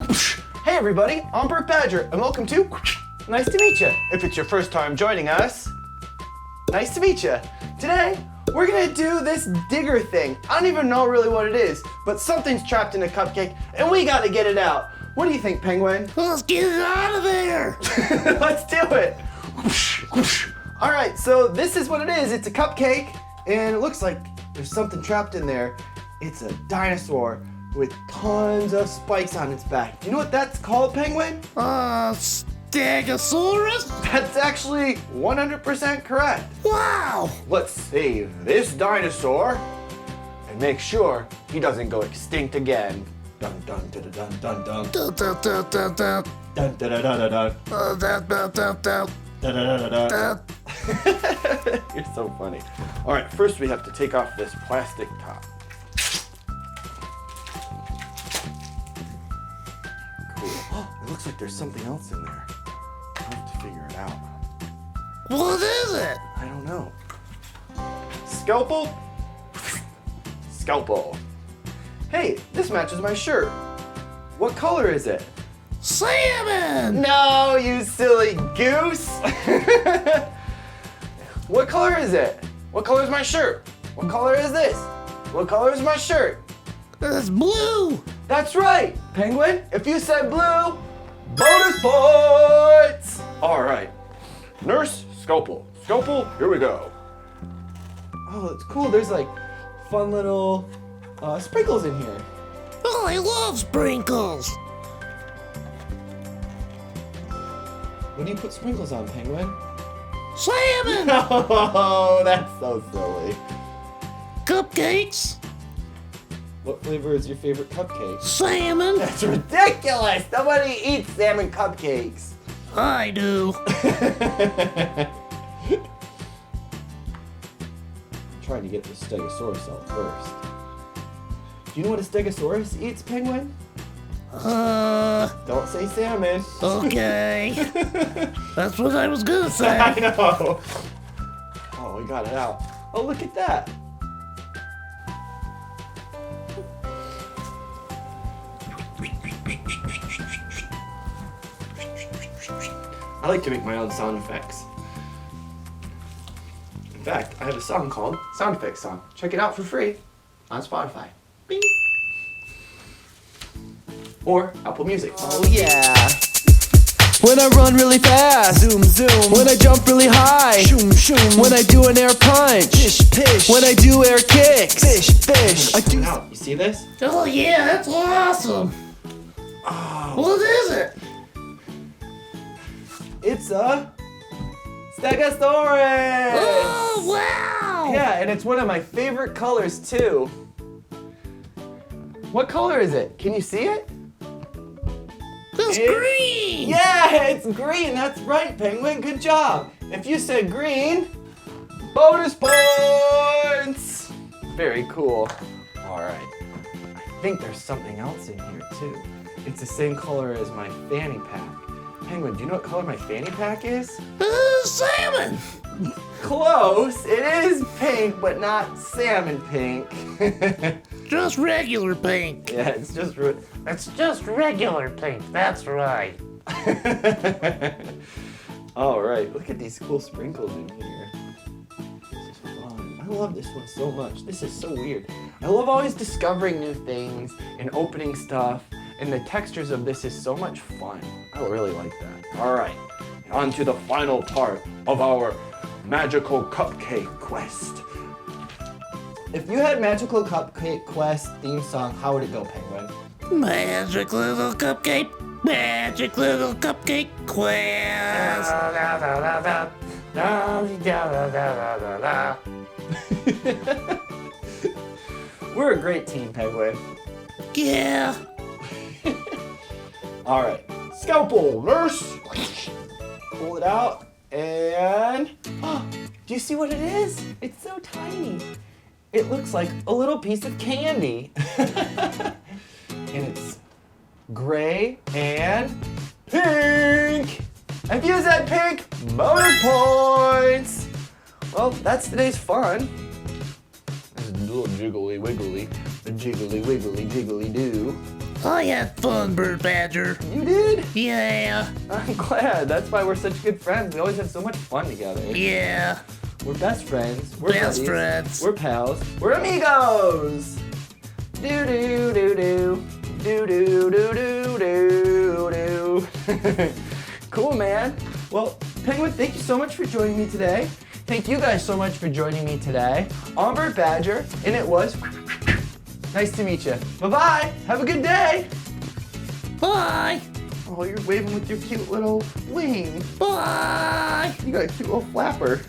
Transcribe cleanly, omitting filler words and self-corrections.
Hey everybody, I'm Bert Badger, and welcome to Nice to Meet You. If it's your first time joining us, nice to meet you. Today, we're gonna do this digger thing. I don't even know really what it is, but something's trapped in a cupcake, and we gotta get it out. What do you think, Penguin? Let's get it out of there! Let's do it. All right, so this is what it is. It's a cupcake, and it looks like there's something trapped in there. It's a dinosaur with tons of spikes on its back. Do you know what that's called, Penguin? Stegosaurus? That's actually 100% correct. Wow! Let's save this dinosaur and make sure he doesn't go extinct again. Dun dun dun dun dun dun. Dun, dun, dun, dun, dun. Dun dun dun dun dun. Dun, dun, dun, dun, dun. Dun dun dun dun. Dun. You're so funny. All right, first we have to take off this plastic top. Cool. It looks like there's something else in there. I'll have to figure it out. What is it? I don't know. Scalpel? Scalpel. Hey, this matches my shirt. What color is it? Salmon! No, you silly goose! What color is it? What color is my shirt? What color is this? What color is my shirt? It's blue! That's right, Penguin. If you said blue, bonus points! All right. Nurse, Scalpel. Scalpel, here we go. Oh, it's cool. There's like fun little sprinkles in here. Oh, I love sprinkles! What do you put sprinkles on, Penguin? Salmon! Oh, that's so silly. Cupcakes! What flavor is your favorite cupcake? Salmon! That's ridiculous! Nobody eats salmon cupcakes. I do. I'm trying to get the stegosaurus out first. Do you know what a stegosaurus eats, Penguin? Don't say salmon. Okay. That's what I was gonna I say. know. Oh, we got it out. Oh, look at that. I like to make my own sound effects. In fact, I have a song called Sound Effects Song. Check it out for free on Spotify. Bing. Or Apple Music. Oh yeah. When I run really fast, zoom zoom. When I jump really high, shoom shoom. When I do an air punch, pish pish. When I do air kicks, fish fish. I do. Now, you see this? Oh yeah, that's awesome! Oh, What is it? it's a Stegosaurus! Oh wow! Yeah, and it's one of my favorite colors too. What color is it? Can you see it? It's green! Yeah, it's green. That's right, Penguin. Good job. If you said green, bonus points. Very cool. All right. I think there's something else in here too. It's the same color as my fanny pack. Penguin, do you know what color my fanny pack is? Salmon! Close. It is pink, but not salmon pink. Just regular pink. Yeah, it's just. It's just regular pink, that's right. All right, look at these cool sprinkles in here. This is fun. I love this one so much. This is so weird. I love always discovering new things and opening stuff, and the textures of this is so much fun. I really like that. All right, on to the final part of our magical cupcake quest. If you had Magical Cupcake Quest theme song, how would it go, Penguin? Magic little cupcake quest. We're a great team, Penguin. Yeah. All right, Scalpel, nurse. Pull it out, and do you see what it is? It's so tiny. It looks like a little piece of candy. And it's gray and pink. If you said pink, bonus points. Well, that's today's fun. There's a little jiggly wiggly, a jiggly wiggly jiggly do. I had fun, Bert Badger. You did? Yeah. I'm glad. That's why we're such good friends. We always have so much fun together. Yeah. We're best friends. We're Best buddies. friends. We're pals. We're amigos. Do do do do do do do do do do. Cool, man. Well, Penguin, thank you so much for joining me today. Thank you guys so much for joining me today. I'm Bert Badger, and it was nice to meet you. Bye-bye. Have a good day. Bye. Oh, you're waving with your cute little wing. Bye. You got a cute little flapper.